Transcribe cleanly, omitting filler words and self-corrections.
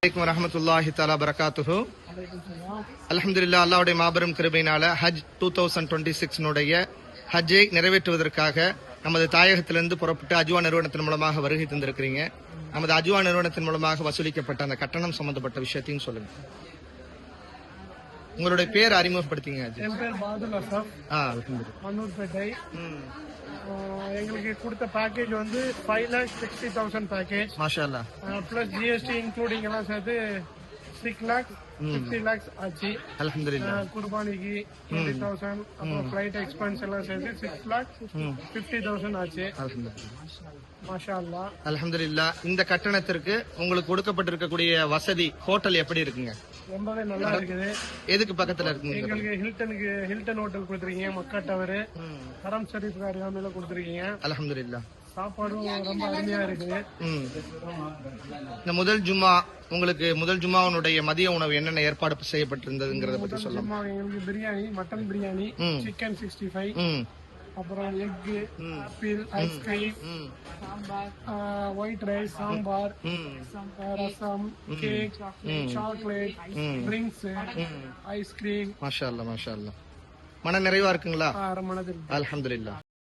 வரஹ்மத்துல்லாஹி தஆலா பரகாத்துஹு. அல்ஹம்துலில்லாஹ், அல்லாஹ்வுடைய மாபெரும் கிருபையினால ஹஜ் 2026 ஹஜ்ஜை நிறைவேற்றுவதற்காக நமது தாயகத்திலிருந்து புறப்பட்டு அஜ்வா நிறுவனத்தின் மூலமாக வருகை தந்திருக்கிறீங்க. நமது அஜ்வா நிறுவனத்தின் மூலமாக வசூலிக்கப்பட்ட அந்த கட்டணம் சம்பந்தப்பட்ட விஷயத்தையும் சொல்லுங்க. உங்களுடைய பேர் அறிமுகப்படுத்திங்க. என் பேர் பாதுல் அசப், மன்னூர்பேட்டை. எங்களுக்கு கொடுத்த பேக்கேஜ் வந்து 5,60,000 பேக்கேஜ். மாஷா அல்லாஹ். பிளஸ் ஜிஎஸ்டி இன்க்ளூடிங் எல்லாம் சேர்த்து 6,50,00,000 ஆச்சு. அல்ஹம்துலில்லாஹ். குர்பானிக்கு 20,000, அப்புறம் ஃபிளைட் எக்ஸ்பென்ஸ் எல்லாம் சேர்த்து 6,50,000 ஆச்சு. மாஷா அல்லாஹ். அல்ஹம்துலில்லாஹ். இந்த கட்டணத்திற்கு உங்களுக்கு கொடுக்கப்பட்டிருக்கக்கூடிய வசதி ஹோட்டல் எப்படி இருக்குங்க? ரொம்பவே நல்லா இருக்குது. எதுக்கு பக்கத்துல இருக்குங்க? எங்களுக்கு ஹில்டன் ஹோட்டல் கொடுத்துருக்கீங்க, மக்கா டவர், ஹரம் ஷரீஃப் அருகாமையில கொடுத்துருக்கீங்க. அல்ஹம்துலில்லாஹ். சாப்பாடும் ரொம்ப அருமையா இருக்குது. இந்த முதல் ஜும்மாவுடைய மதிய உணவு என்னென்ன ஏற்பாடு செய்யப்பட்டிருந்ததுங்கிறத பத்தி சொல்லலாம். எங்களுக்கு பிரியாணி, மட்டன் பிரியாணி, சிக்கன் 65, அப்புறம் egg, apple, ice cream, white rice, sambar, rasam, cake, chocolate, drinks, ice cream. மாஷா அல்லாஹ், மாஷா அல்லாஹ். மன நிறைவா இருக்குங்களா? மனதில் அல்ஹம்துலில்லாஹ்.